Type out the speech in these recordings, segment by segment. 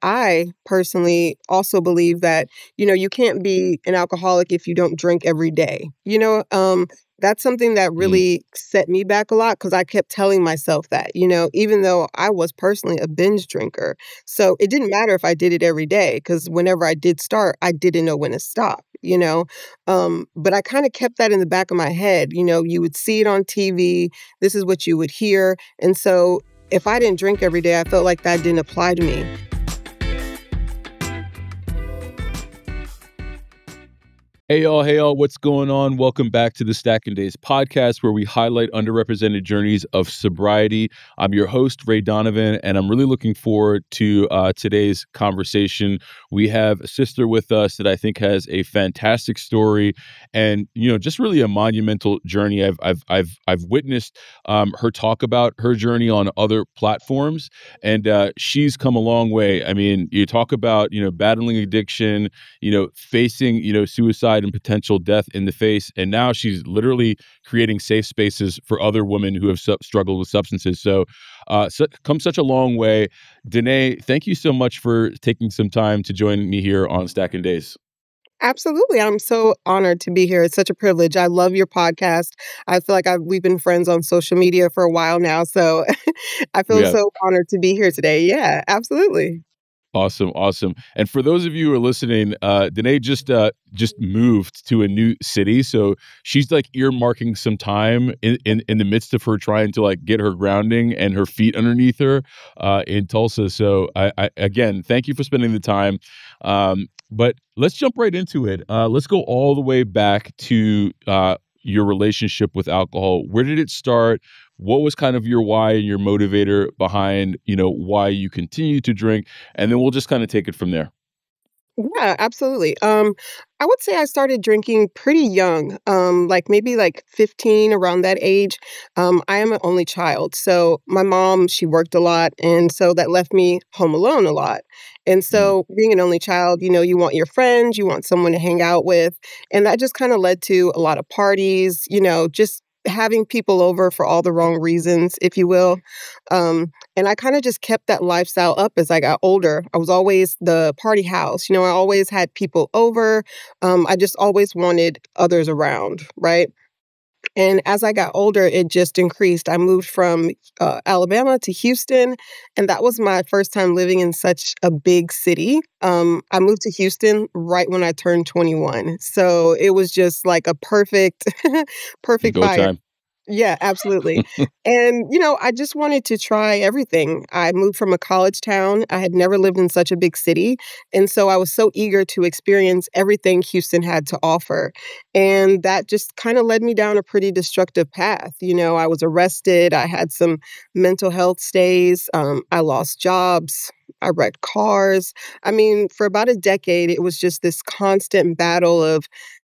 I personally also believe that, you can't be an alcoholic if you don't drink every day. That's something that Mm, really set me back a lot because I kept telling myself that, even though I was personally a binge drinker. So it didn't matter if I did it every day because whenever I did start, I didn't know when to stop. But I kind of kept that in the back of my head. You would see it on TV. This is what you would hear. And so if I didn't drink every day, I felt like that didn't apply to me. Hey y'all, what's going on? Welcome back to the Stacking Days podcast, where we highlight underrepresented journeys of sobriety. I'm your host, Ray Donovan, and I'm really looking forward to today's conversation. We have a sister with us that I think has a fantastic story, and just really a monumental journey. I've witnessed her talk about her journey on other platforms, and she's come a long way. I mean, you talk about battling addiction, facing suicide and potential death in the face, and now she's literally creating safe spaces for other women who have struggled with substances. So come such a long way. Danay, thank you so much for taking some time to join me here on Stacking Days. Absolutely. I'm so honored to be here. It's such a privilege. I love your podcast. I feel like we've been friends on social media for a while now. So I We feel have so honored to be here today. Yeah, absolutely. Awesome. And for those of you who are listening, Danae just moved to a new city, so she's like earmarking some time in the midst of her trying to like get her grounding and her feet underneath her in Tulsa. So I again, thank you for spending the time. But let's jump right into it. Let's go all the way back to your relationship with alcohol. Where did it start? What was kind of your why and your motivator behind, why you continue to drink? And then we'll just kind of take it from there. Yeah, absolutely. I would say I started drinking pretty young, like maybe like 15, around that age. I am an only child. So my mom, she worked a lot. And so that left me home alone a lot. And Mm. so being an only child, you want your friends, you want someone to hang out with. And that just kind of led to a lot of parties, just having people over for all the wrong reasons, if you will. And I kind of just kept that lifestyle up as I got older. I was always the party house. I always had people over. I just always wanted others around, right? And as I got older, it just increased. I moved from Alabama to Houston, and that was my first time living in such a big city. I moved to Houston right when I turned 21. So it was just like a perfect, perfect Go fire. time. Yeah, absolutely. And, I just wanted to try everything. I moved from a college town. I had never lived in such a big city. And so I was so eager to experience everything Houston had to offer. And that just kind of led me down a pretty destructive path. I was arrested. I had some mental health stays. I lost jobs. I wrecked cars. I mean, for about a decade, it was just this constant battle of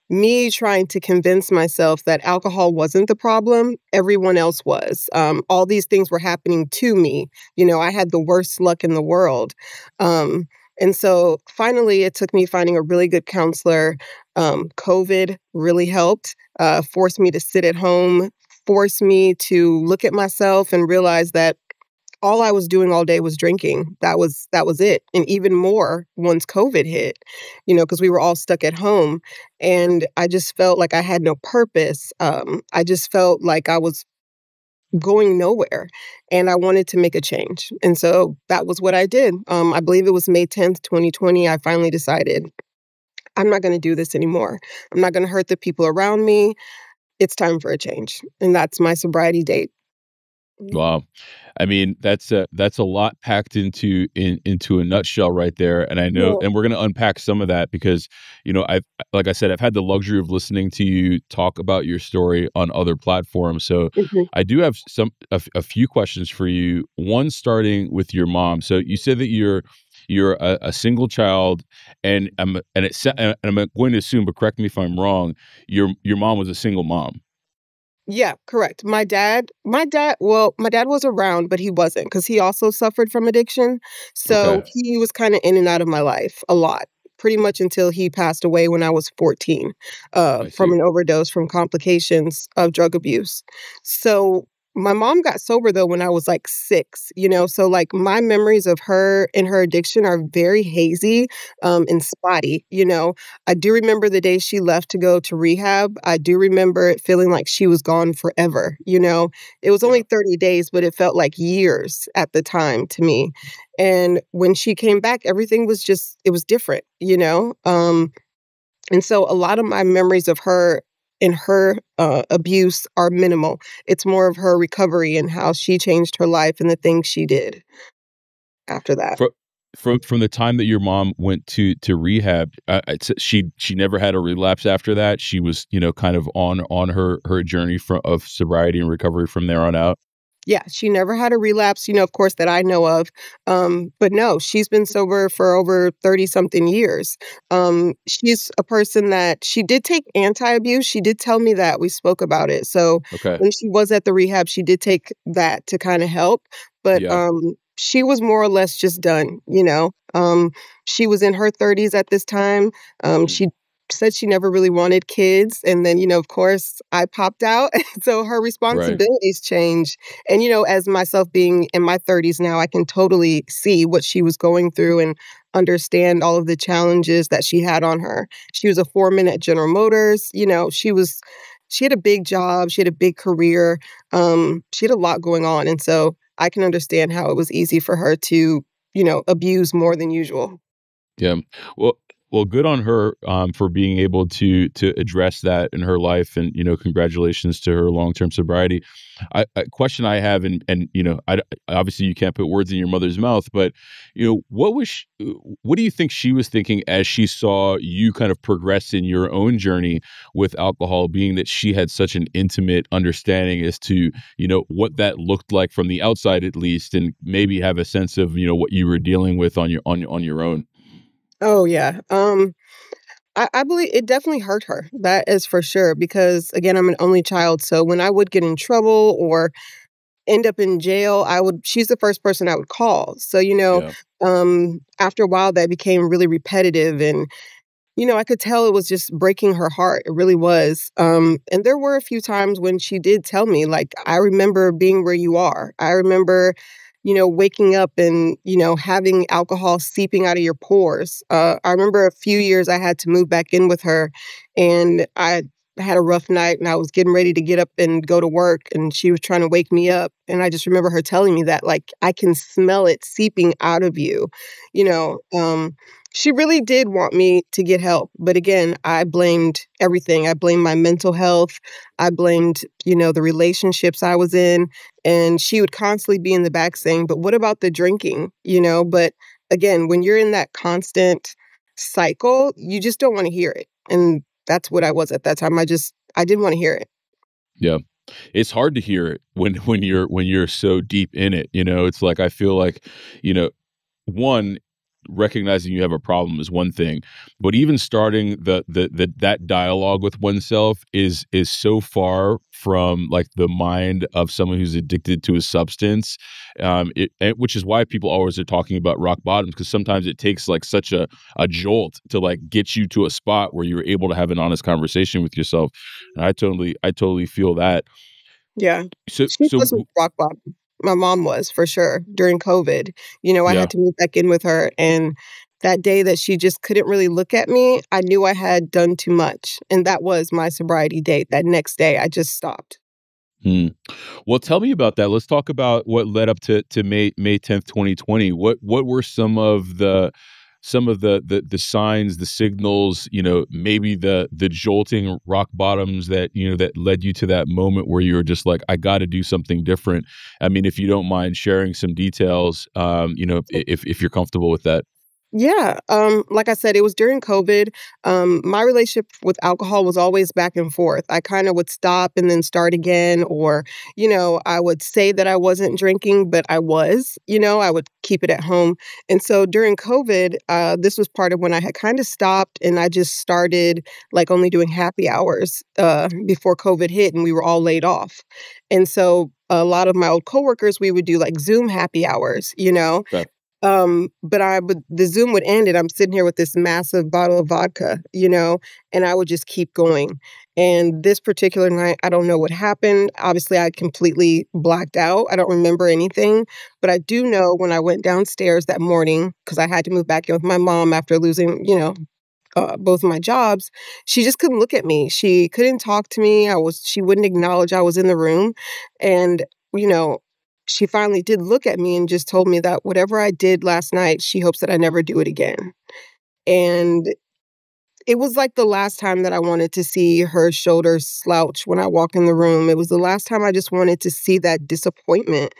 me trying to convince myself that alcohol wasn't the problem, everyone else was. All these things were happening to me. I had the worst luck in the world. And so finally, it took me finding a really good counselor. COVID really helped, forced me to sit at home, forced me to look at myself and realize that all I was doing all day was drinking. That was it. And even more once COVID hit, because we were all stuck at home. And I just felt like I had no purpose. I just felt like I was going nowhere and I wanted to make a change. And so that was what I did. I believe it was May 10th, 2020. I finally decided I'm not going to do this anymore. I'm not going to hurt the people around me. It's time for a change. And that's my sobriety date. Wow. I mean, that's a lot packed into a nutshell right there. And I know, Yeah. and we're going to unpack some of that because, I've, like I said, I've had the luxury of listening to you talk about your story on other platforms. So Mhm. I do have a few questions for you. One, starting with your mom. So you said that you're a single child, and I'm going to assume, but correct me if I'm wrong. Your mom was a single mom. Yeah, correct. My dad was around, but he wasn't because he also suffered from addiction. So Okay, he was kind of in and out of my life a lot, pretty much until he passed away when I was 14, I from see. an overdose from complications of drug abuse. So My mom got sober though when I was like 6, so like my memories of her and her addiction are very hazy, and spotty. I do remember the day she left to go to rehab. I do remember it feeling like she was gone forever. It was Yeah. only 30 days, but it felt like years at the time to me. And when she came back, everything was just, it was different. And so a lot of my memories of her and her abuse are minimal. It's more of her recovery and how she changed her life and the things she did after that. Fro from the time that your mom went to rehab, she never had a relapse after that? She was, kind of on her journey of sobriety and recovery from there on out? Yeah, she never had a relapse, of course, that I know of. But no, she's been sober for over 30 something years. She's a person that she did take anti abuse. She did tell me that. We spoke about it. So Okay. when she was at the rehab, she did take that to kind of help. But Yeah. she was more or less just done. She was in her 30s at this time. Mm. She said she never really wanted kids. And then, of course, I popped out. So her Right. responsibilities changed. And, as myself being in my 30s now, I can totally see what she was going through and understand all of the challenges that she had on her. She was a foreman at General Motors. She had a big job. She had a big career. She had a lot going on. And so I can understand how it was easy for her to, abuse more than usual. Yeah. Well well, good on her, for being able to address that in her life, and, congratulations to her long-term sobriety. A question I have, and, obviously you can't put words in your mother's mouth, but, what do you think she was thinking as she saw you kind of progress in your own journey with alcohol, being that she had such an intimate understanding as to, what that looked like from the outside at least, and maybe have a sense of, what you were dealing with on your own? Oh, yeah. I believe it definitely hurt her. That is for sure. Because again, I'm an only child. So when I would get in trouble or end up in jail, she's the first person I would call. So, Yeah. after a while that became really repetitive and I could tell it was just breaking her heart. It really was. And there were a few times when she did tell me, like, I remember being where you are. I remember, waking up and, having alcohol seeping out of your pores. I remember a few years I had to move back in with her and I had a rough night and I was getting ready to get up and go to work and she was trying to wake me up. And I just remember her telling me that, like, I can smell it seeping out of you, you know. She really did want me to get help. But again, I blamed everything. I blamed my mental health. I blamed, the relationships I was in. And she would constantly be in the back saying, but what about the drinking? But again, when you're in that constant cycle, you just don't want to hear it. And that's what I was at that time. I didn't want to hear it. Yeah. It's hard to hear it when you're so deep in it, It's like I feel like, you know, one, recognizing you have a problem is one thing, but even starting that dialogue with oneself is so far from like the mind of someone who's addicted to a substance, which is why people always are talking about rock bottoms, because sometimes it takes like such a jolt to like get you to a spot where you're able to have an honest conversation with yourself. And I totally feel that. Yeah. So She so wasn't rock bottom. My mom was for sure during COVID. I yeah. had to move back in with her. And that day that she just couldn't really look at me, I knew I had done too much. And that was my sobriety date. That next day, I just stopped. Hmm. Well, tell me about that. Let's talk about what led up to May 10th, 2020. What were some of the signs, the signals, maybe the jolting rock bottoms that led you to that moment where you were just like, I got to do something different. I mean, if you don't mind sharing some details, if you're comfortable with that. Yeah, like I said, it was during COVID. My relationship with alcohol was always back and forth. I kind of would stop and then start again, or, I would say that I wasn't drinking, but I was, I would keep it at home. And so during COVID, this was part of when I had kind of stopped and I just started like only doing happy hours before COVID hit and we were all laid off. And so a lot of my old coworkers, we would do like Zoom happy hours. Okay. But the Zoom would end and I'm sitting here with this massive bottle of vodka, and I would just keep going. And this particular night, I don't know what happened. Obviously, I completely blacked out. I don't remember anything. But I do know when I went downstairs that morning, because I had to move back in with my mom after losing, both of my jobs, she just couldn't look at me. She couldn't talk to me. She wouldn't acknowledge I was in the room. And, you know, she finally did look at me and just told me that whatever I did last night, she hopes that I never do it again. And it was like the last time that I wanted to see her shoulders slouch when I walk in the room. It was the last time I just wanted to see that disappointment.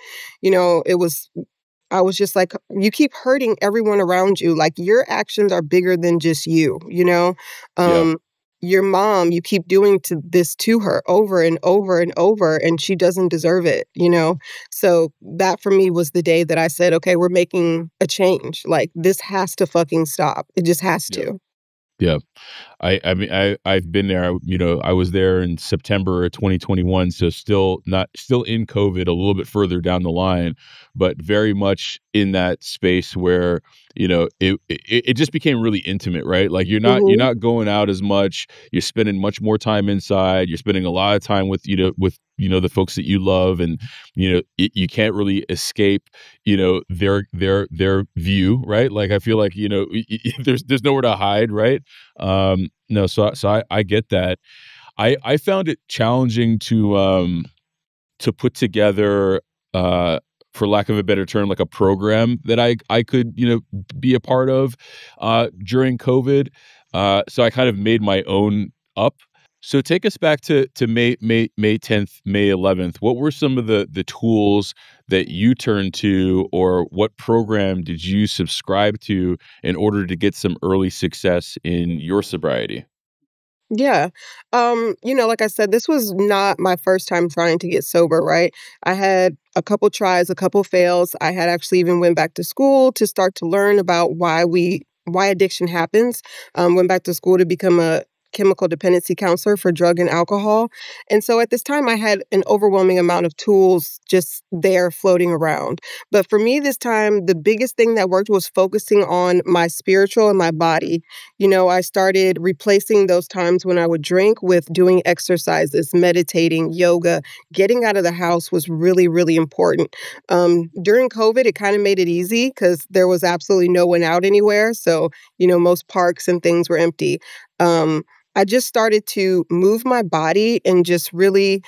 I was just like, you keep hurting everyone around you. Like your actions are bigger than just you. Yeah. Your mom, you keep doing this to her over and over and over, and she doesn't deserve it. So that for me was the day that I said, okay, we're making a change. Like this has to fucking stop. It just has Yeah. to. Yeah. I mean, I've been there. I was there in September of 2021, so still in COVID, a little bit further down the line, but very much in that space where it just became really intimate, right? Like you're Hmm. not going out as much. You're spending much more time inside. You're spending a lot of time with the folks that you love, and you can't really escape their view, right? Like I feel like there's nowhere to hide, right? No, so I get that. I found it challenging to put together, uh, for lack of a better term, like a program that I could be a part of during COVID. So I kind of made my own up. So take us back to May 10th, May 11th. What were some of the tools that you turned to, or what program did you subscribe to in order to get some early success in your sobriety? Yeah. Like I said, this was not my first time trying to get sober, right? I had a couple tries, a couple fails. I had actually even went back to school to start to learn about why addiction happens. Went back to school to become a chemical dependency counselor for drug and alcohol. And so at this time I had an overwhelming amount of tools just there floating around. But for me this time, the biggest thing that worked was focusing on my spiritual and my body. I started replacing those times when I would drink with doing exercises, meditating, yoga. Getting out of the house was really, really important. During COVID, it kind of made it easy because there was absolutely no one out anywhere. So, most parks and things were empty. I just started to move my body and just really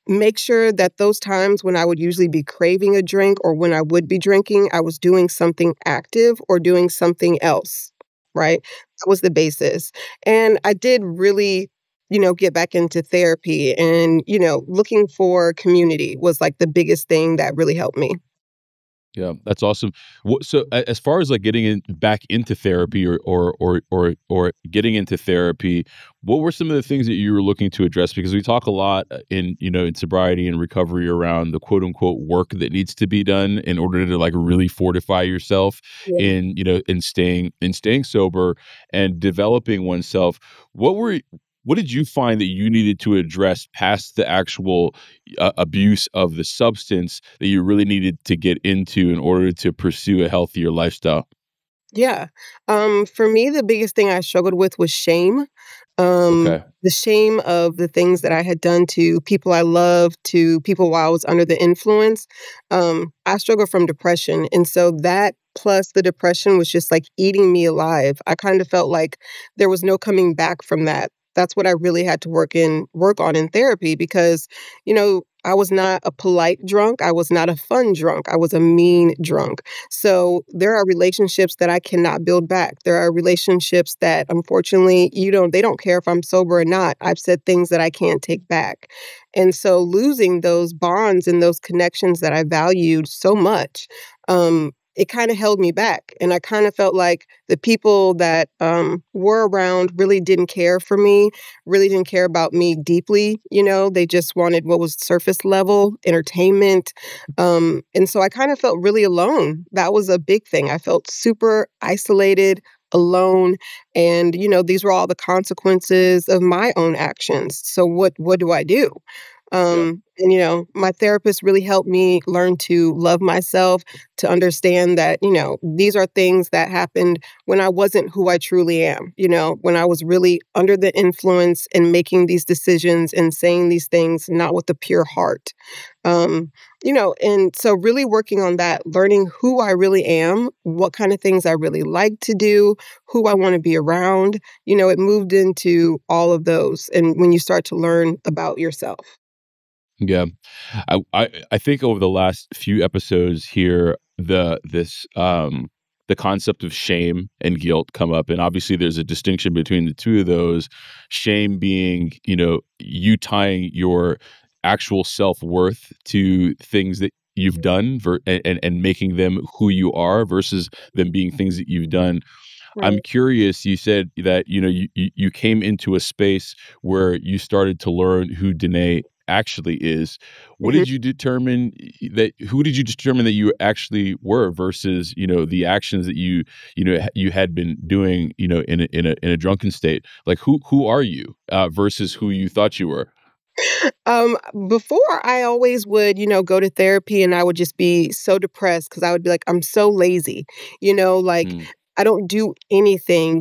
make sure that those times when I would usually be craving a drink or when I would be drinking, I was doing something active or doing something else, right? That was the basis. And I did really, get back into therapy and, looking for community was like the biggest thing that really helped me. Yeah, that's awesome. As far as like getting back into therapy, or getting into therapy, what were some of the things that you were looking to address? Because we talk a lot in sobriety and recovery around the quote unquote work that needs to be done in order to like really fortify yourself Yeah. in staying sober and developing oneself. What did you find that you needed to address past the actual abuse of the substance that you really needed to get into in order to pursue a healthier lifestyle? Yeah. For me, the biggest thing I struggled with was shame. Okay. The shame of the things that I had done to people I loved, to people while I was under the influence. I struggle from depression. And so that plus the depression was just like eating me alive. I kind of felt like there was no coming back from that. That's what I really had to work on in therapy because, I was not a polite drunk. I was not a fun drunk. I was a mean drunk. So there are relationships that I cannot build back. There are relationships that unfortunately they don't care if I'm sober or not. I've said things that I can't take back. And so losing those bonds and those connections that I valued so much, it kind of held me back. And I kind of felt like the people that were around really didn't care for me, really didn't care about me deeply. They just wanted what was surface level entertainment. And so I kind of felt really alone. That was a big thing. I felt super isolated, alone. And, these were all the consequences of my own actions. So what do I do? Yeah. And, my therapist really helped me learn to love myself, to understand that, these are things that happened when I wasn't who I truly am, when I was really under the influence and making these decisions and saying these things, not with a pure heart. Um, and so really working on that, learning who I really am, what kind of things I really like to do, who I want to be around, it moved into all of those. And when you start to learn about yourself. Yeah. I think over the last few episodes here, the concept of shame and guilt come up. And obviously there's a distinction between the two of those. Shame being, you tying your actual self-worth to things that you've done and making them who you are versus them being things that you've done. I'm Right. curious, you said that, you came into a space where you started to learn who Danay actually is. Mhm. Who did you determine that you actually were versus, the actions that you had been doing, in a drunken state? Like who are you versus who you thought you were? Before I always would, go to therapy and I would just be so depressed because I would be like, I'm so lazy, like Mm, I don't do anything,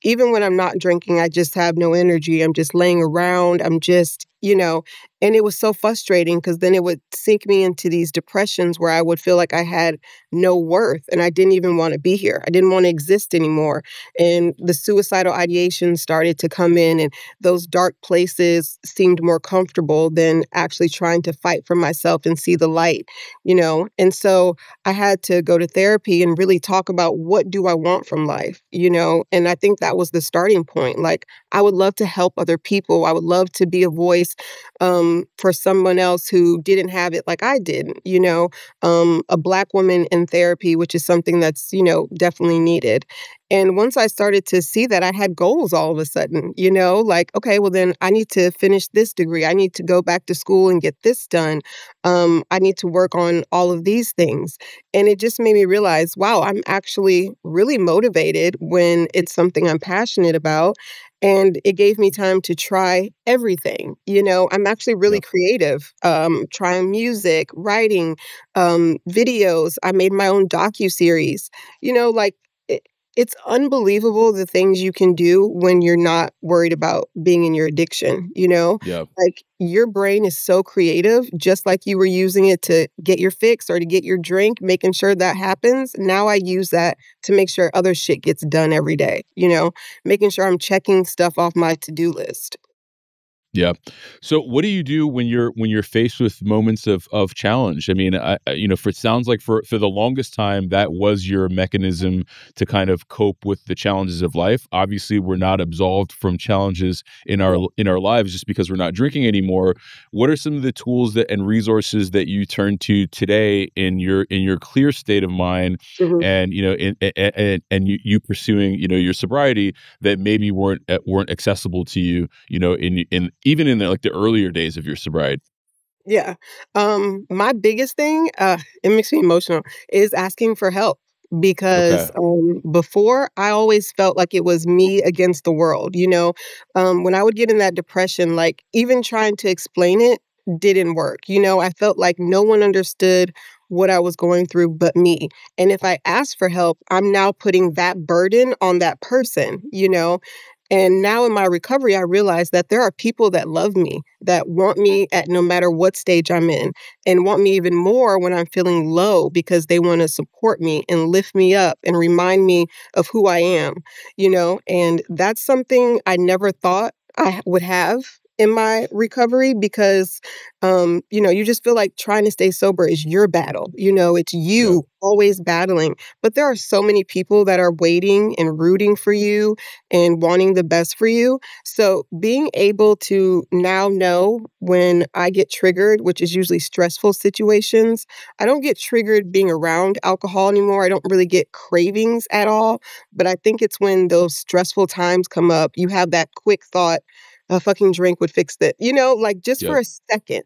even when I'm not drinking, I just have no energy. I'm just laying around. I'm just, and it was so frustrating because then it would sink me into these depressions where I would feel like I had no worth and I didn't even want to be here. I didn't want to exist anymore. And the suicidal ideation started to come in, and those dark places seemed more comfortable than actually trying to fight for myself and see the light, And so I had to go to therapy and really talk about what do I want from life, And I think that was the starting point. Like, I would love to help other people. I would love to be a voice for someone else who didn't have it like I did, a Black woman in therapy, which is something that's, definitely needed. And once I started to see that, I had goals all of a sudden, like, okay, well, then I need to finish this degree. I need to go back to school and get this done. I need to work on all of these things. And it just made me realize, wow, I'm actually really motivated when it's something I'm passionate about. And it gave me time to try everything. I'm actually really yeah, creative, trying music, writing, videos. I made my own docuseries, like it's unbelievable the things you can do when you're not worried about being in your addiction, yeah. Like your brain is so creative, just like you were using it to get your fix or to get your drink, making sure that happens. Now I use that to make sure other shit gets done every day, making sure I'm checking stuff off my to-do list. Yeah. So what do you do when you're faced with moments of challenge? I mean, for it sounds like for the longest time that was your mechanism to kind of cope with the challenges of life. Obviously, we're not absolved from challenges in our lives just because we're not drinking anymore. What are some of the tools that and resources that you turn to today in your clear state of mind Mhm. and and you pursuing, your sobriety that maybe weren't accessible to you, in even in like the earlier days of your sobriety? Yeah. My biggest thing, it makes me emotional, is asking for help Okay. because before I always felt like it was me against the world. When I would get in that depression, like even trying to explain it didn't work. I felt like no one understood what I was going through but me. And if I asked for help, I'm now putting that burden on that person. And now in my recovery, I realize that there are people that love me, that want me at no matter what stage I'm in, and want me even more when I'm feeling low because they want to support me and lift me up and remind me of who I am. And that's something I never thought I would have in my recovery because, you just feel like trying to stay sober is your battle. It's Yeah. you always battling. But there are so many people that are waiting and rooting for you and wanting the best for you. So being able to now know when I get triggered, which is usually stressful situations, I don't get triggered being around alcohol anymore. I don't really get cravings at all. But I think it's when those stressful times come up, you have that quick thought, a fucking drink would fix it, like just for Yep. a second.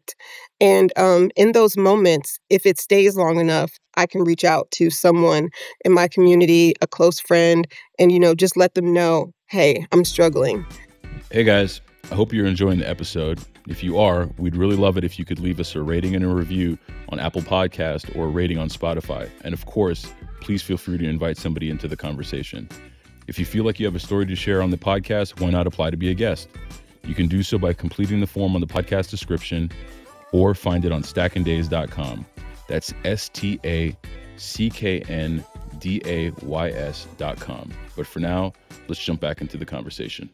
And in those moments, if it stays long enough, I can reach out to someone in my community, a close friend, and just let them know, hey, I'm struggling. Hey guys, I hope you're enjoying the episode. If you are, we'd really love it if you could leave us a rating and a review on Apple Podcast or a rating on Spotify. And of course, please feel free to invite somebody into the conversation. If you feel like you have a story to share on the podcast, why not apply to be a guest? You can do so by completing the form on the podcast description or find it on stackanddays.com. That's stacknday's.com. But for now, let's jump back into the conversation.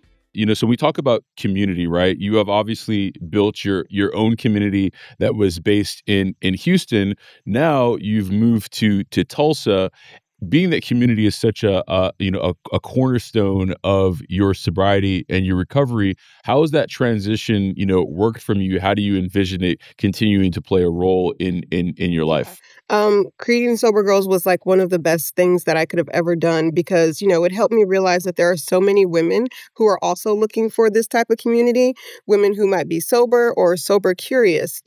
So we talk about community, right? You have obviously built your own community that was based in Houston. Now you've moved to Tulsa. Being that community is such a cornerstone of your sobriety and your recovery, how has that transition worked from you? How do you envision it continuing to play a role in your life? Creating Sober Girls was like one of the best things that I could have ever done because, it helped me realize that there are so many women who are also looking for this type of community, women who might be sober or sober curious.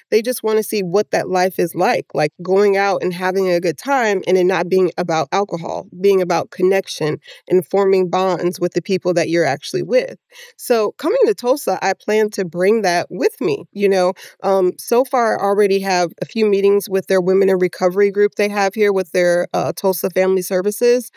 They just want to see what that life is like going out and having a good time and it not being about alcohol, being about connection and forming bonds with the people that you're actually with. So coming to Tulsa, I plan to bring that with me. So far I already have a few meetings with their women in recovery group they have here with their Tulsa Family Services.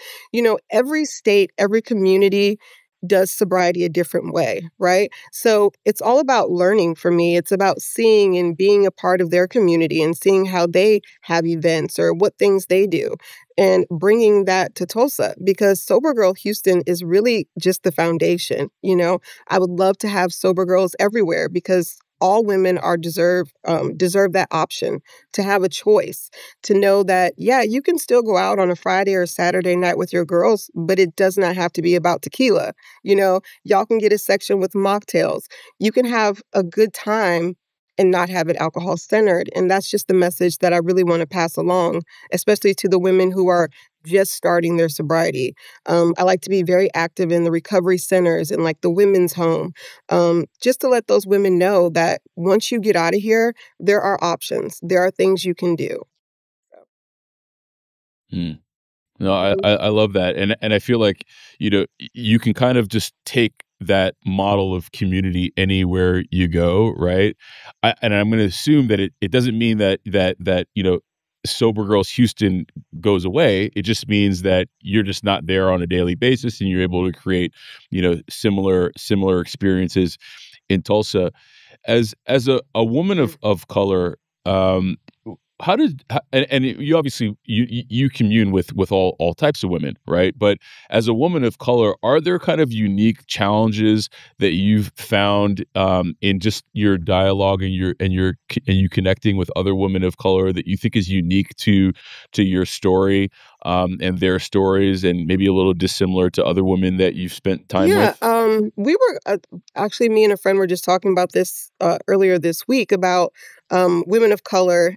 Every state, every community does sobriety a different way, right? So it's all about learning for me. It's about seeing and being a part of their community and seeing how they have events or what things they do and bringing that to Tulsa because Sober Girl Houston is really just the foundation. I would love to have Sober Girls everywhere because all women deserve that option to have a choice, to know that, yeah, you can still go out on a Friday or Saturday night with your girls, but it does not have to be about tequila. Y'all can get a section with mocktails. You can have a good time and not have it alcohol centered. And that's just the message that I really want to pass along, especially to the women who are just starting their sobriety. I like to be very active in the recovery centers and like the women's home, just to let those women know that once you get out of here, there are options. There are things you can do. Hmm. No, I love that. And I feel like, you can kind of just take that model of community anywhere you go, right? And I'm going to assume that it doesn't mean that Sober Girls Houston goes away. It just means that you're just not there on a daily basis and you're able to create, similar experiences in Tulsa. As a woman of color, and you obviously you commune with all types of women, right? But as a woman of color, are there kind of unique challenges that you've found in just your dialogue and you connecting with other women of color that you think is unique to your story and their stories, and maybe a little dissimilar to other women that you've spent time with? We were actually, me and a friend were just talking about this earlier this week about women of color,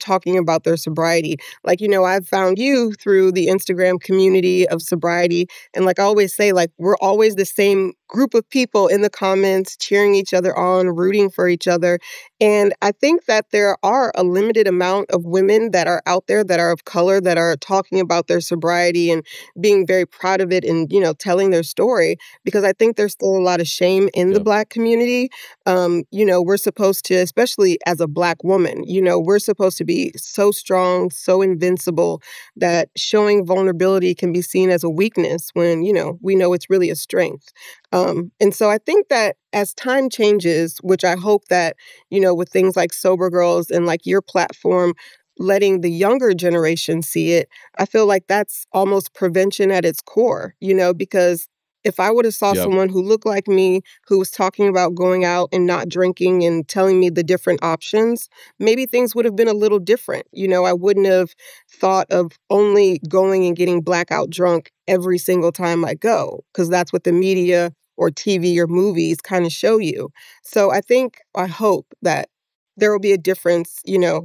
talking about their sobriety. I've found you through the Instagram community of sobriety. And like I always say, we're always the same group of people in the comments, cheering each other on, rooting for each other. And I think that there are a limited amount of women that are out there that are of color that are talking about their sobriety and being very proud of it and, telling their story, because I think there's still a lot of shame in the Black community. We're supposed to, especially as a Black woman, we're supposed to be so strong, so invincible that showing vulnerability can be seen as a weakness when, we know it's really a strength. And so I think that as time changes, which I hope that, with things like Sober Girls and like your platform, letting the younger generation see it, I feel like that's almost prevention at its core, because if I would have saw Yeah. someone who looked like me, who was talking about going out and not drinking and telling me the different options, maybe things would have been a little different. I wouldn't have thought of only going and getting blackout drunk every single time I go, because that's what the media or TV or movies kind of show you. So I hope that there will be a difference,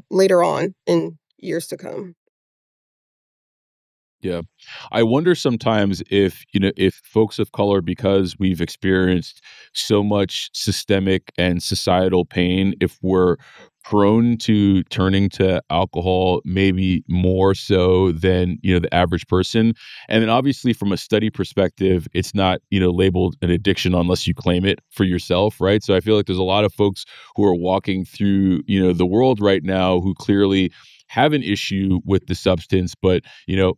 later on in years to come. Yeah. I wonder sometimes if folks of color, because we've experienced so much systemic and societal pain, if we're prone to turning to alcohol, maybe more so than, the average person. And then obviously from a study perspective, it's not, labeled an addiction unless you claim it for yourself, right? So I feel like there's a lot of folks who are walking through, the world right now who clearly have an issue with the substance, but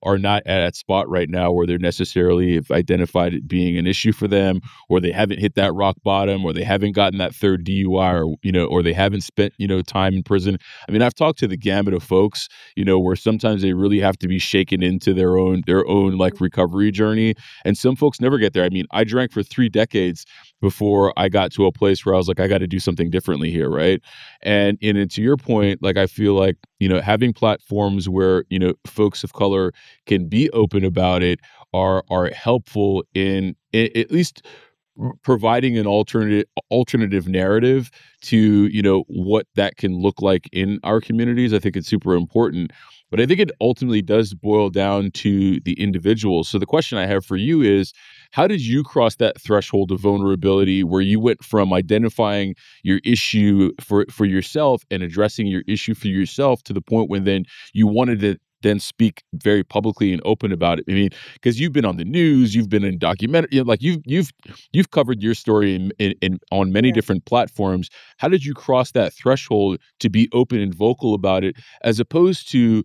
are not at that spot right now where they're necessarily have identified it being an issue for them, or they haven't hit that rock bottom, or they haven't gotten that third DUI, or they haven't spent time in prison. I mean, I've talked to the gamut of folks, where sometimes they really have to be shaken into their own like recovery journey, and some folks never get there. I mean, I drank for 3 decades before I got to a place where I was like, I got to do something differently here, right? And to your point, like I feel like having platforms where folks of color can be open about it are helpful in at least providing an alternative narrative to what that can look like in our communities. I think it's super important, but I think it ultimately does boil down to the individual. So the question I have for you is, how did you cross that threshold of vulnerability where you went from identifying your issue for yourself and addressing your issue for yourself to the point when then you wanted to then speak very publicly and open about it? I mean, because you've been on the news, you've been in documentary, like you've covered your story in on many Yeah. different platforms. How did you cross that threshold to be open and vocal about it, as opposed to,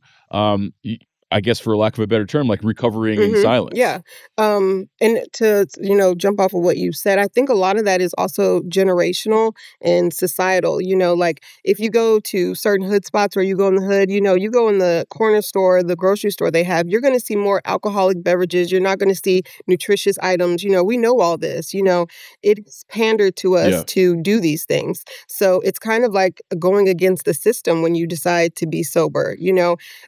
I guess, for lack of a better term, like recovering in silence? Yeah. And to, jump off of what you said, I think a lot of that is also generational and societal. Like if you go to certain hood spots or you go in the hood, you go in the corner store, the grocery store they have, you're going to see more alcoholic beverages. You're not going to see nutritious items. We know all this, it's pandered to us Yeah. to do these things. So it's kind of like going against the system when you decide to be sober.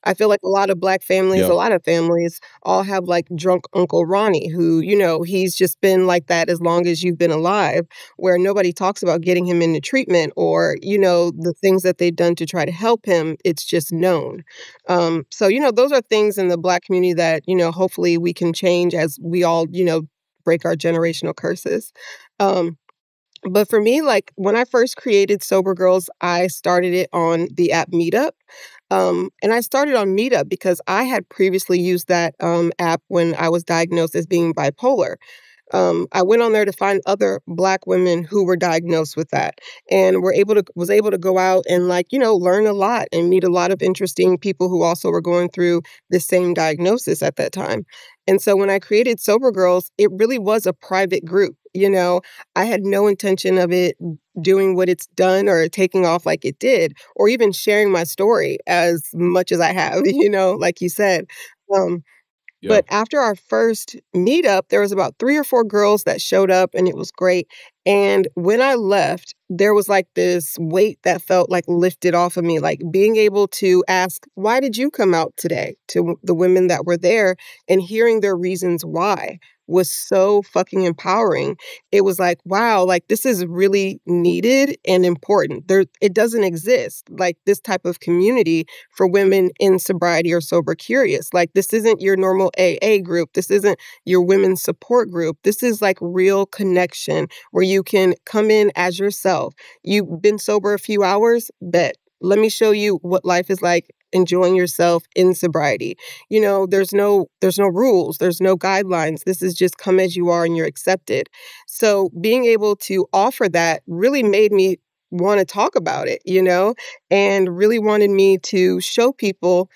I feel like a lot of Black families, Yeah. a lot of families all have like drunk Uncle Ronnie who, he's just been like that as long as you've been alive, where nobody talks about getting him into treatment or, the things that they've done to try to help him. It's just known. So, those are things in the Black community that, hopefully we can change as we all, break our generational curses. Um, but for me, like when I first created Sober Girls, I started it on the app Meetup. And I started on Meetup because I had previously used that app when I was diagnosed as being bipolar. I went on there to find other Black women who were diagnosed with that, and was able to go out and learn a lot and meet a lot of interesting people who also were going through the same diagnosis at that time. And so when I created Sober Girls, it really was a private group. I had no intention of it doing what it's done or taking off like it did, or even sharing my story as much as I have. Like you said. Um, Yeah. but after our first meetup, there was about 3 or 4 girls that showed up, and it was great. And when I left, there was like this weight that felt like lifted off of me, like being able to ask, "Why did you come out today?" to the women that were there, and hearing their reasons why was so fucking empowering. It was like, wow, like this is really needed and important. It doesn't exist, like this type of community for women in sobriety or sober curious. Like this isn't your normal AA group. This isn't your women's support group. This is like real connection where you can come in as yourself. You've been sober a few hours, bet. Let me show you what life is like enjoying yourself in sobriety. There's no rules, there's no guidelines. This is just come as you are and you're accepted. So being able to offer that really made me want to talk about it, and really wanted me to show people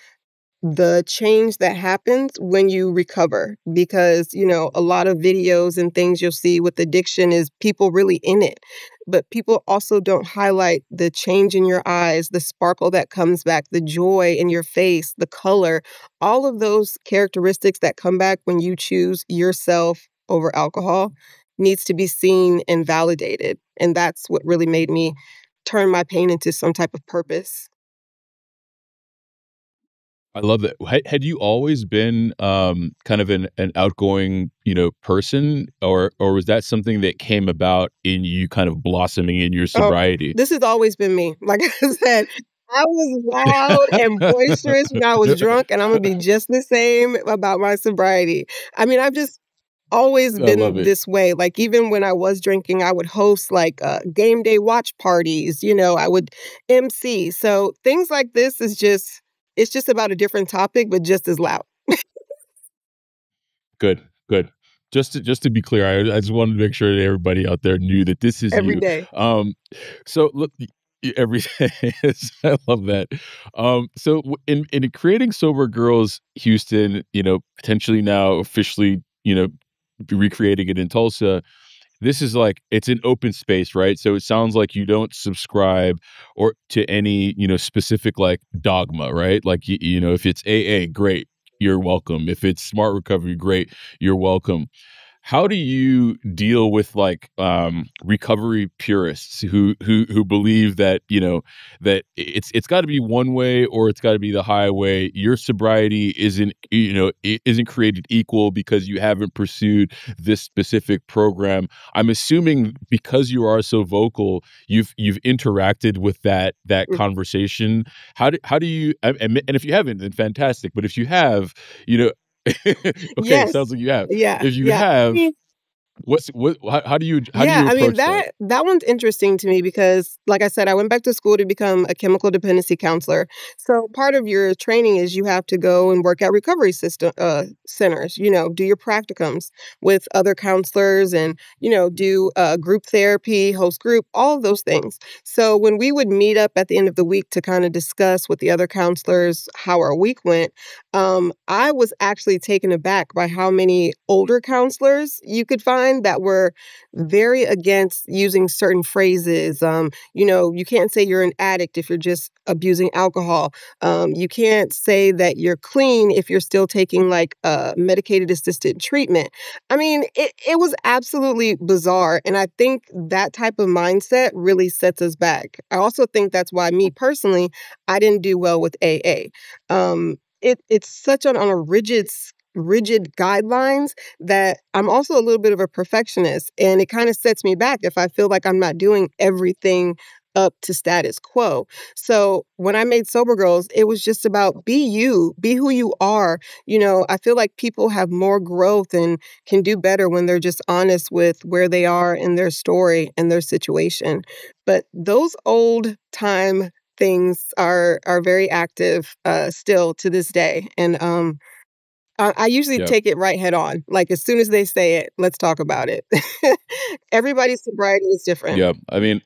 the change that happens when you recover. Because, a lot of videos and things you'll see with addiction is people really in it. But people also don't highlight the change in your eyes, the sparkle that comes back, the joy in your face, the color, all of those characteristics that come back when you choose yourself over alcohol needs to be seen and validated. And that's what really made me turn my pain into some type of purpose. I love that. Had you always been kind of an outgoing, person, or was that something that came about in you kind of blossoming in your Oh, sobriety? this has always been me. Like I said, I was loud and boisterous when I was drunk, and I'm gonna be just the same about my sobriety. I mean, I've just always I love been it. this way. Like, even when I was drinking, I would host like game day watch parties, I would MC. So things like this it's just about a different topic, but just as loud Good, good. Just to be clear, I just wanted to make sure that everybody out there knew that this is every you. day. Um, so look, every I love that. So in creating Sober Girls Houston, potentially now officially, recreating it in Tulsa, this is like it's an open space, right? So it sounds like you don't subscribe or to any, specific like dogma, right? Like if it's AA, great, you're welcome. If it's smart recovery, great, you're welcome. How do you deal with like recovery purists who believe that that it's got to be one way or it's got to be the highway? Your sobriety isn't created equal because you haven't pursued this specific program. I'm assuming because you are so vocal, you've interacted with that Mm. conversation. How do you and if you haven't, then fantastic. But if you have, you know. Okay, Yes. sounds like you have. Yeah. If you Yeah. have, how do Yeah, you I mean approach that? that one's interesting to me because like I said, I went back to school to become a chemical dependency counselor. So part of your training is you have to go and work at recovery system centers, do your practicums with other counselors and, do group therapy, host group, all of those things. So when we would meet up at the end of the week to kind of discuss with the other counselors how our week went, I was actually taken aback by how many older counselors you could find that were very against using certain phrases. You can't say you're an addict if you're just abusing alcohol. You can't say that you're clean if you're still taking like medicated assisted treatment. I mean, it was absolutely bizarre. And I think that type of mindset really sets us back. I also think that's why me personally, I didn't do well with AA. It's such on a rigid guidelines that I'm also a little bit of a perfectionist, and it kind of sets me back if I feel like I'm not doing everything up to status quo. So when I made Sober Girls, it was just about be you, be who you are. I feel like people have more growth and can do better when they're just honest with where they are in their story and their situation. But those old time things are very active still to this day. And I usually Yeah. take it right head on. Like, as soon as they say it, let's talk about it. Everybody's sobriety is different. Yeah. I mean,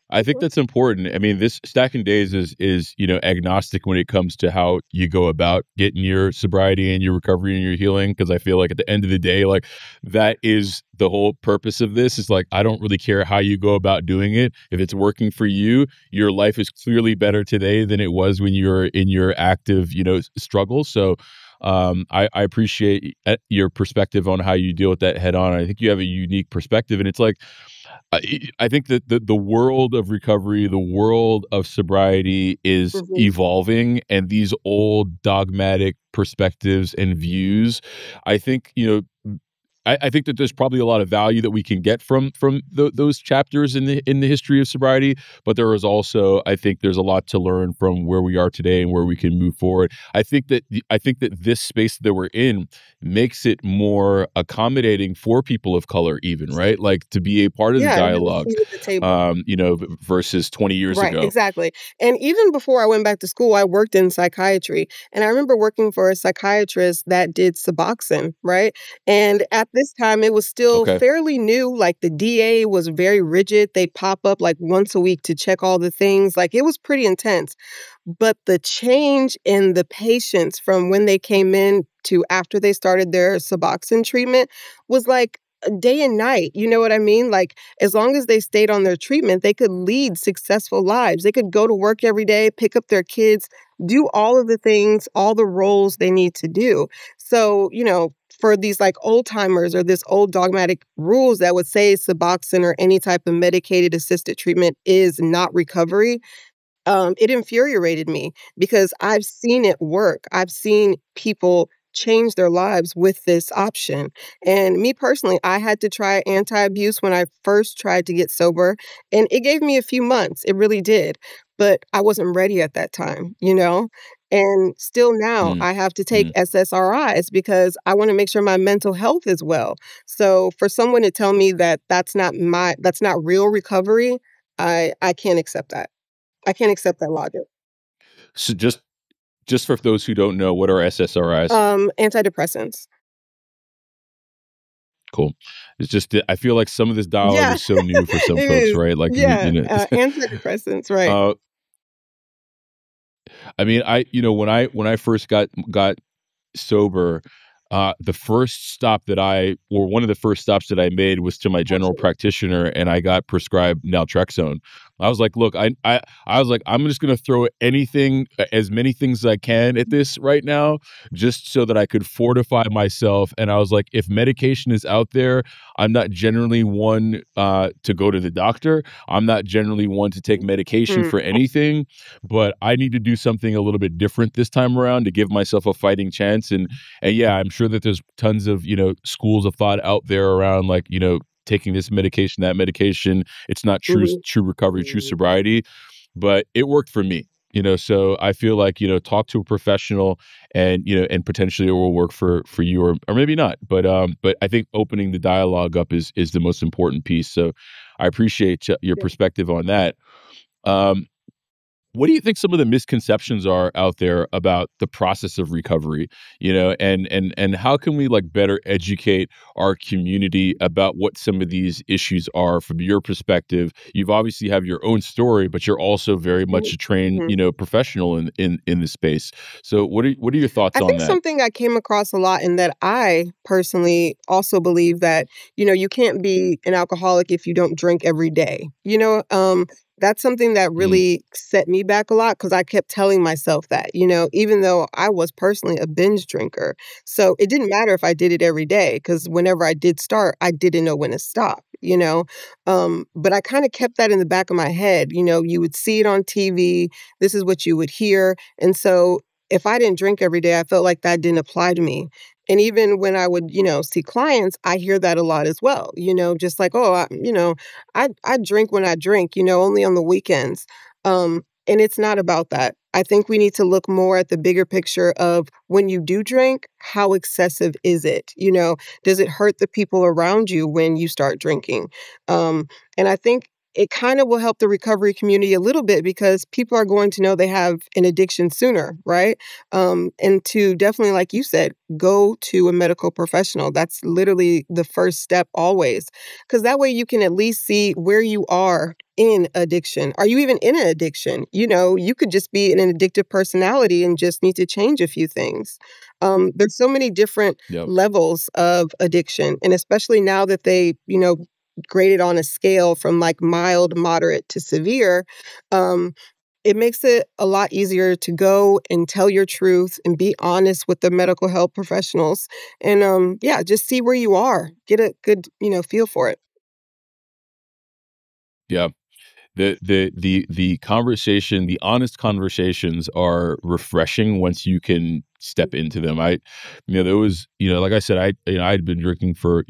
I think that's important. I mean, this stacking days is agnostic when it comes to how you go about getting your sobriety and your recovery and your healing. Because I feel like at the end of the day, like that is the whole purpose of this. Is like I don't really care how you go about doing it. If it's working for you, your life is clearly better today than it was when you were in your active struggle. So. I appreciate your perspective on how you deal with that head on. I think you have a unique perspective, and it's like I think that the world of recovery, the world of sobriety is Mhm. evolving, and these old dogmatic perspectives and views, I think, I think that there's probably a lot of value that we can get from those chapters in the history of sobriety, but there is also I think there's a lot to learn from where we are today and where we can move forward. I think that this space that we're in makes it more accommodating for people of color, even right, like to be a part of the Yeah, and have a dialogue, seat at the table. versus 20 years Right, ago. exactly. And even before I went back to school, I worked in psychiatry. And I remember working for a psychiatrist that did Suboxone, right? And at this time, it was still Okay. fairly new. Like the DA was very rigid. They pop up like once a week to check all the things. Like it was pretty intense. But the change in the patients from when they came in to after they started their Suboxone treatment was like a day and night. You know what I mean? Like as long as they stayed on their treatment, they could lead successful lives. They could go to work every day, pick up their kids, do all of the things, all the roles they need to do. So, for these like old timers or this old dogmatic rules that would say Suboxone or any type of medicated assisted treatment is not recovery, it infuriated me because I've seen it work. I've seen people change their lives with this option. And me personally, I had to try anti abuse when I first tried to get sober, and it gave me a few months. It really did. But I wasn't ready at that time, you know? And still now Mm, I have to take mm. SSRIs because I want to make sure my mental health is well. So for someone to tell me that that's not real recovery, I can't accept that. I can't accept that logic. So just for those who don't know, what are SSRIs? Antidepressants. Cool. It's just that I feel like some of this dialogue Yeah, is so new for some it folks, is. right? Like Yeah, know, antidepressants, right. uh, I mean, when I first got sober, the first stop that or one of the first stops that I made was to my general Gotcha. practitioner, and I got prescribed naltrexone. I was like, look, I was like, I'm just gonna throw as many things as I can at this right now, just so that I could fortify myself. And I was like, if medication is out there, I'm not generally one to go to the doctor. I'm not generally one to take medication Mm, for anything, but I need to do something a little bit different this time around to give myself a fighting chance. And yeah, I'm sure that there's tons of, schools of thought out there around like, taking this medication, that medication. It's not mhm, true recovery, true sobriety, but it worked for me. So I feel like, talk to a professional and, and potentially it will work for you or maybe not. But I think opening the dialogue up is the most important piece. So I appreciate your yeah. perspective on that. Um, what do you think some of the misconceptions are out there about the process of recovery, and how can we like better educate our community about what some of these issues are from your perspective? You've obviously have your own story, but you're also very much Mhm, a trained, mhm. professional in the space. So what are your thoughts I on think that? something I came across a lot and that I personally also believe that, you can't be an alcoholic if you don't drink every day. That's something that Mm, really set me back a lot because I kept telling myself that, even though I was personally a binge drinker. So it didn't matter if I did it every day because whenever I did start, I didn't know when to stop. But I kind of kept that in the back of my head. You would see it on TV. This is what you would hear. And so if I didn't drink every day, I felt like that didn't apply to me. And even when I would, see clients, I hear that a lot as well. Just like, oh, I drink when I drink, only on the weekends. And it's not about that. I think we need to look more at the bigger picture of when you do drink, how excessive is it? Does it hurt the people around you when you start drinking? And I think it kind of will help the recovery community a little bit because people are going to know they have an addiction sooner, right? And to definitely, like you said, go to a medical professional. That's literally the first step always, because that way you can at least see where you are in addiction. Are you even in an addiction? You could just be in an addictive personality and just need to change a few things. There's so many different yep. levels of addiction, and especially now that they, graded on a scale from like mild, moderate to severe, um, it makes it a lot easier to go and tell your truth and be honest with the medical health professionals. And yeah, just see where you are. Get a good, feel for it. Yeah. The conversation, the honest conversations are refreshing once you can step into them. There was, like I said, I'd been drinking for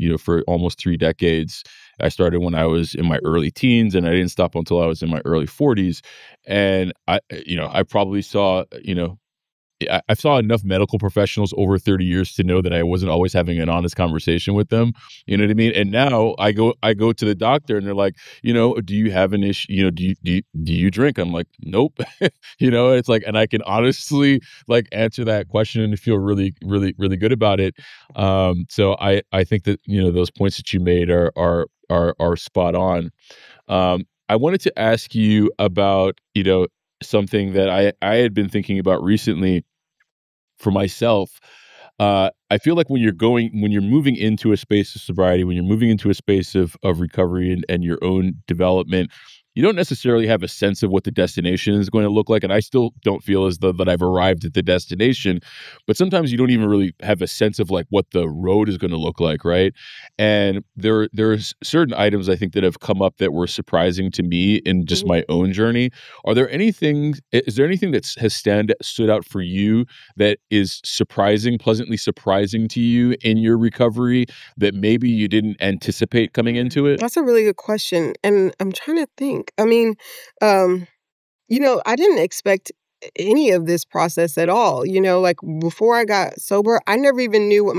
almost 3 decades. I started when I was in my early teens, and I didn't stop until I was in my early 40s. And I probably saw, I saw enough medical professionals over 30 years to know that I wasn't always having an honest conversation with them. You know what I mean? And now I go to the doctor and they're like, do you have an issue? Do you drink? I'm like, nope. It's like, and I can honestly like answer that question and feel really, really, really good about it. So I think that, those points that you made are spot on. I wanted to ask you about, something that I had been thinking about recently for myself. I feel like when you're moving into a space of sobriety, when you're moving into a space of recovery and your own development, you don't necessarily have a sense of what the destination is going to look like. And I still don't feel as though that I've arrived at the destination, but sometimes you don't even really have a sense of like what the road is going to look like, right? And there's certain items I think that have come up that were surprising to me in just Mhm. my own journey. Is there anything that has stood out for you that is pleasantly surprising to you in your recovery that maybe you didn't anticipate coming into it? That's a really good question. And I'm trying to think. I mean, I didn't expect any of this process at all. Like before I got sober, I never even knew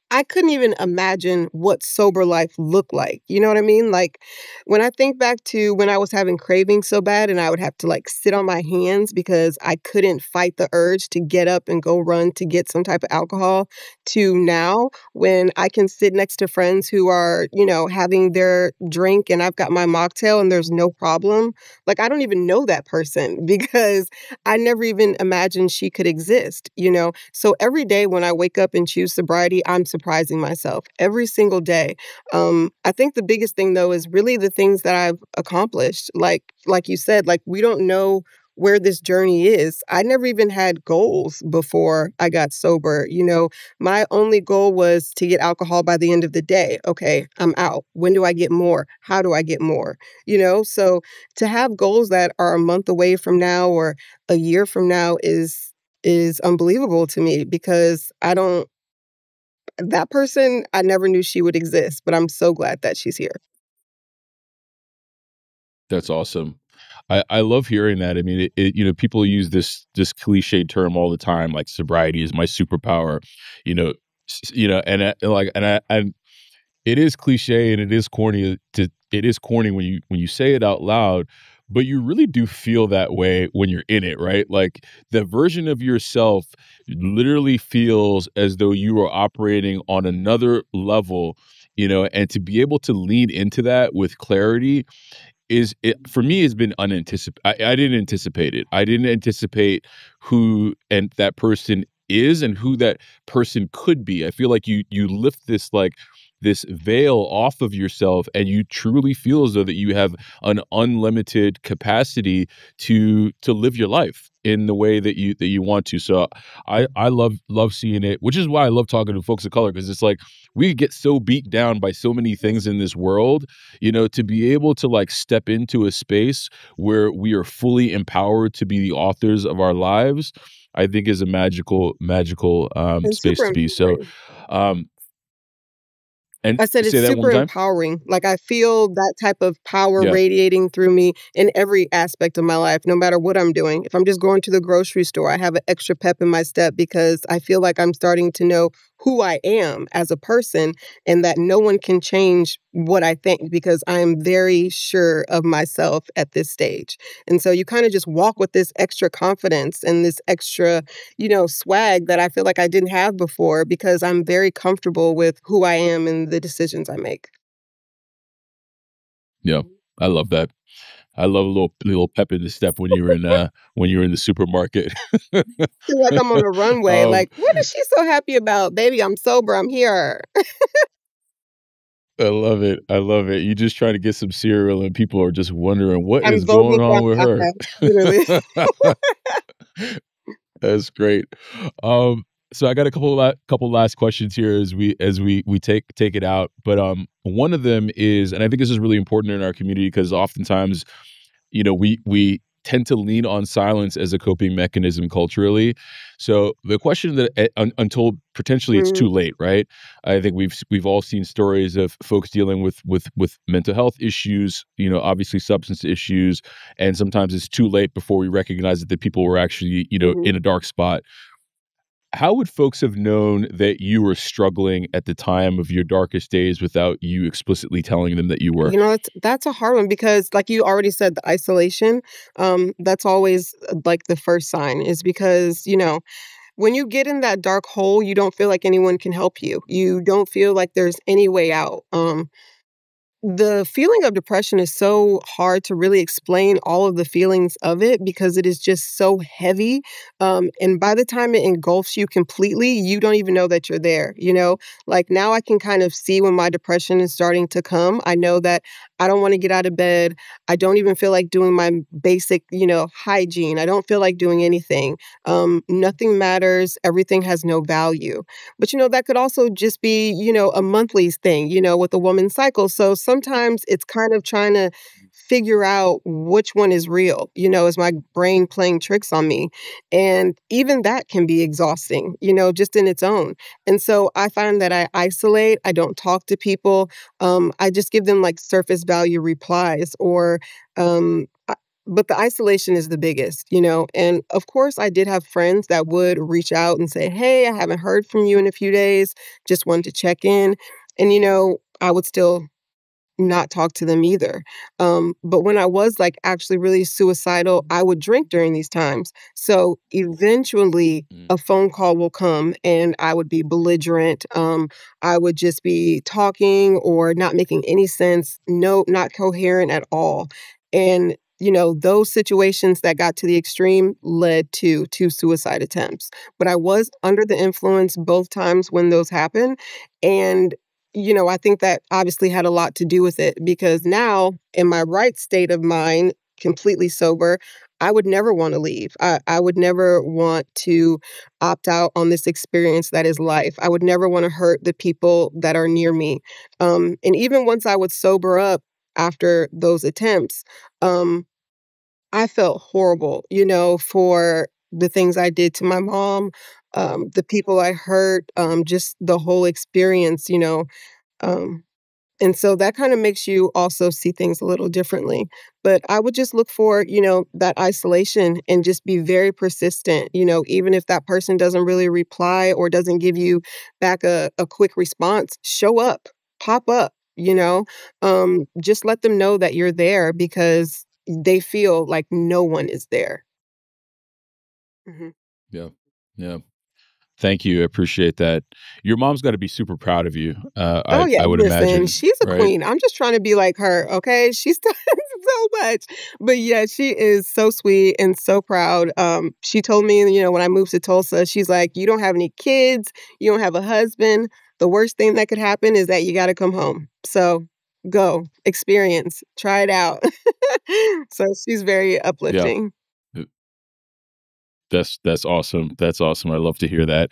I couldn't even imagine what sober life looked like. You know what I mean? Like when I think back to when I was having cravings so bad and I would have to like sit on my hands because I couldn't fight the urge to get up and go run to get some type of alcohol, to now when I can sit next to friends who are, having their drink and I've got my mocktail and there's no problem. Like I don't even know that person because I never even imagined she could exist. So every day when I wake up and choose sobriety, I'm surprising myself every single day. I think the biggest thing though is really the things that I've accomplished. Like you said, like we don't know where this journey is. I never even had goals before I got sober. My only goal was to get alcohol by the end of the day. Okay, I'm out. When do I get more? How do I get more? So to have goals that are a month away from now or a year from now is unbelievable to me because that person, I never knew she would exist, but I'm so glad that she's here. That's awesome. I love hearing that. I mean, people use this cliche term all the time, like sobriety is my superpower. And it is cliche and it is corny when you say it out loud, but you really do feel that way when you're in it, right? Like the version of yourself literally feels as though you are operating on another level, and to be able to lean into that with clarity is it for me has been unanticipated. I didn't anticipate it. I didn't anticipate who and that person is and who that person could be. I feel like you lift this veil off of yourself and you truly feel as though that you have an unlimited capacity to live your life in the way that you want to. So I love seeing it, which is why I love talking to folks of color, because it's like we get so beat down by so many things in this world, to be able to like step into a space where we are fully empowered to be the authors of our lives, I think is a magical And space super to be. So empowering. um and I said say it's that one more super time. empowering. Like I feel that type of power Yeah. radiating through me in every aspect of my life, no matter what I'm doing. If I'm just going to the grocery store, I have an extra pep in my step because I feel like I'm starting to know who I am as a person and that no one can change what I think because I am very sure of myself at this stage. And so you kind of just walk with this extra confidence and this extra swag that I feel like I didn't have before because I'm very comfortable with who I am and the decisions I make. Yeah. I love that. I love a little pep in the step when you're in the supermarket. Feel like I'm on a runway, um like, "What is she so happy about? Baby, I'm sober, I'm here." I love it. I love it. You just trying to get some cereal and people are just wondering what I'm is going voguing on down with the her. aisle, literally. That's great. Um, so I got a couple last questions here as we take it out. But one of them is, and I think this is really important in our community because oftentimes, we tend to lean on silence as a coping mechanism culturally. So the question that until potentially it's too Mhm, late, right? I think we've all seen stories of folks dealing with mental health issues, obviously substance issues, and sometimes it's too late before we recognize that the people were actually, mhm. in a dark spot. How would folks have known that you were struggling at the time of your darkest days without you explicitly telling them that you were? That's a hard one because, like you already said, the isolation, that's always, like, the first sign is because, when you get in that dark hole, you don't feel like anyone can help you. You don't feel like there's any way out. The feeling of depression is so hard to really explain all of the feelings of it because it is just so heavy. And by the time it engulfs you completely, you don't even know that you're there. Like now I can kind of see when my depression is starting to come. I know that I don't want to get out of bed. I don't even feel like doing my basic, hygiene. I don't feel like doing anything. Nothing matters. Everything has no value. But that could also just be, a monthly thing, with a woman's cycle. So sometimes it's kind of trying to figure out which one is real, is my brain playing tricks on me. And even that can be exhausting, just in its own. And so I find that I isolate, I don't talk to people. I just give them like surface value replies or But the isolation is the biggest, you know? And of course, I did have friends that would reach out and say, "Hey, I haven't heard from you in a few days. Just wanted to check in." And, I would still not talk to them either. But when I was like actually really suicidal, I would drink during these times. So eventually Mm. a phone call will come and I would be belligerent. I would just be talking or not making any sense, no, not coherent at all. And those situations that got to the extreme led to two suicide attempts. But I was under the influence both times when those happened. And I think that obviously had a lot to do with it because now, in my right state of mind, completely sober, I would never want to leave. I would never want to opt out on this experience that is life. I would never want to hurt the people that are near me. And even once I would sober up after those attempts, um, I felt horrible, for the things I did to my mom, the people I hurt, just the whole experience, um, and so that kind of makes you also see things a little differently. But I would just look for, that isolation and just be very persistent, even if that person doesn't really reply or doesn't give you back a quick response, show up, pop up, just let them know that you're there because they feel like no one is there. Mhm. Yeah. Yeah. Thank you. I appreciate that. Your mom's got to be super proud of you. Oh, yeah, I would listen, imagine, she's a right? queen. I'm just trying to be like her, okay? She's done so much. But, yeah, she is so sweet and so proud. She told me, when I moved to Tulsa, she's like, "You don't have any kids. You don't have a husband. The worst thing that could happen is that you gotta come home. So, go, experience, try it out." So, she's very Yeah. uplifting. That's awesome. That's awesome. I love to hear that.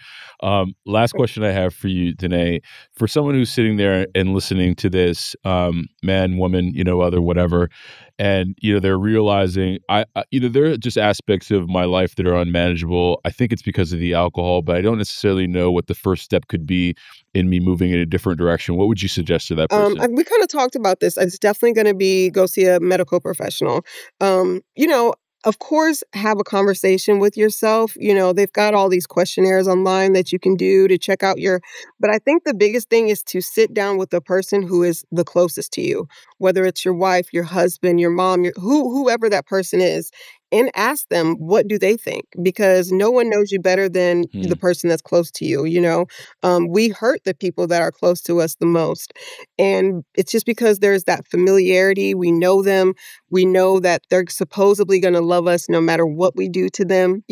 Last question I have for you, Danae. For someone who's sitting there and listening to this, man, woman, other, whatever, and they're realizing, there are just aspects of my life that are unmanageable. I think it's because of the alcohol, but I don't necessarily know what the first step could be in me moving in a different direction. What would you suggest to that person? We kind of talked about this. It's definitely going to be go see a medical professional. Of course, have a conversation with yourself. They've got all these questionnaires online that you can do to check out but I think the biggest thing is to sit down with the person who is the closest to you, whether it's your wife, your husband, your mom, whoever that person is, and ask them what do they think because no one knows you better than the Hmm. person that's close to you. We hurt the people that are close to us the most. And it's just because there's that familiarity. We know them. We know that they're supposedly going to love us no matter what we do to them.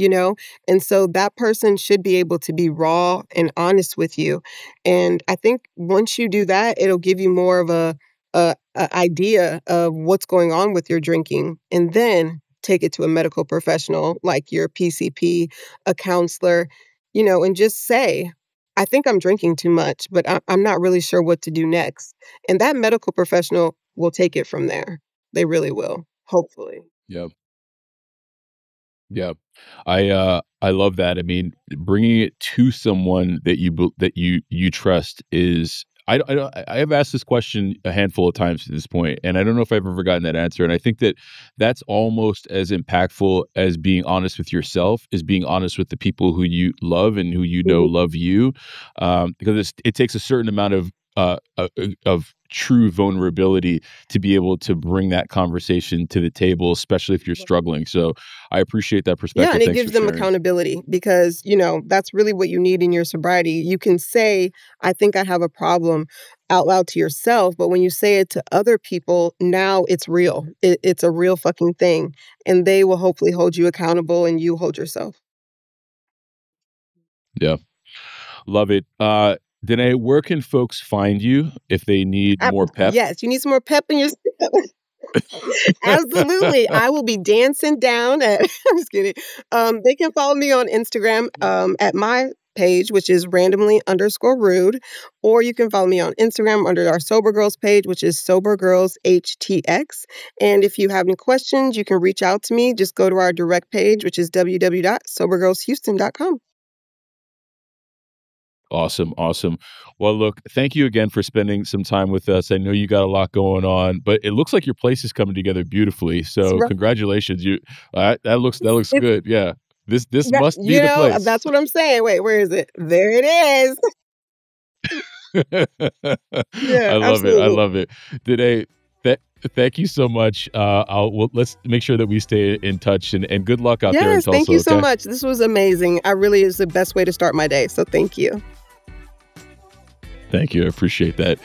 And so that person should be able to be raw and honest with you. And I think once you do that, it'll give you more of a idea of what's going on with your drinking. And then take it to a medical professional like your PCP, a counselor, and just say, I think I'm drinking too much, but I'm not really sure what to do next. And that medical professional will take it from there. They really will, hopefully. Yeah. Yeah. I love that. I mean, bringing it to someone that you trust is I have asked this question a handful of times to this point, and I don't know if I've ever gotten that answer. And I think that that's almost as impactful as being honest with yourself, is being honest with the people who you love and who Mhm. love you, because it takes a certain amount of true vulnerability to be able to bring that conversation to the table, especially if you're struggling. So I appreciate that Yeah, perspective. and it Thanks for gives them sharing. accountability because, that's really what you need in your sobriety. You can say, I think I have a problem out loud to yourself, but when you say it to other people, now it's real. It's a real fucking thing. And they will hopefully hold you accountable and you hold yourself. Yeah, love it. Danae, where can folks find you if they need more pep? Yes, you need some more pep in your step. Absolutely. I will be dancing down at I'm just kidding. They can follow me on Instagram at my page, which is randomly_rude, or you can follow me on Instagram under our Sober Girls page, which is Sober Girls HTX. And if you have any questions, you can reach out to me. Just go to our direct page, which is www.sobergirlshouston.com. Awesome. Awesome. Well, look, thank you again for spending some time with us. I know you got a lot going on, but it looks like your place is coming together beautifully. It's So rough. congratulations. That looks It's good. Yeah. This yeah, must be the place. that's what I'm saying. Wait, where is it? There it is. Yeah, I love it. I absolutely. love it. Today, thank you so much. Let's make sure that we stay in touch and good luck out there in Yes, thank Tulsa. you so Okay. much. This was amazing. I really is the best way to start my day. So thank you. Thank you. I appreciate that.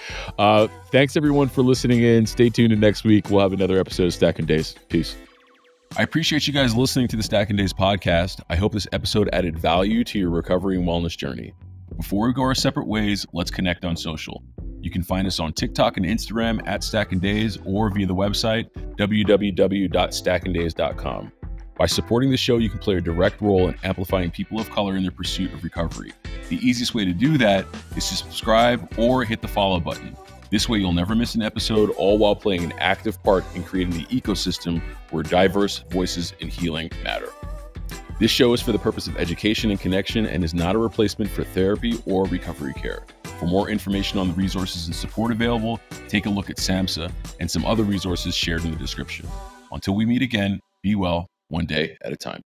Thanks everyone for listening in. Stay tuned, and next week we'll have another episode of Stacking Days. Peace. I appreciate you guys listening to the Stacking Days podcast. I hope this episode added value to your recovery and wellness journey. Before we go our separate ways, let's connect on social. You can find us on TikTok and Instagram at Stacking Days or via the website www.stackingdays.com. By supporting the show, you can play a direct role in amplifying people of color in their pursuit of recovery. The easiest way to do that is to subscribe or hit the follow button. This way, you'll never miss an episode, all while playing an active part in creating the ecosystem where diverse voices in healing matter. This show is for the purpose of education and connection and is not a replacement for therapy or recovery care. For more information on the resources and support available, take a look at SAMHSA and some other resources shared in the description. Until we meet again, be well, one day at a time.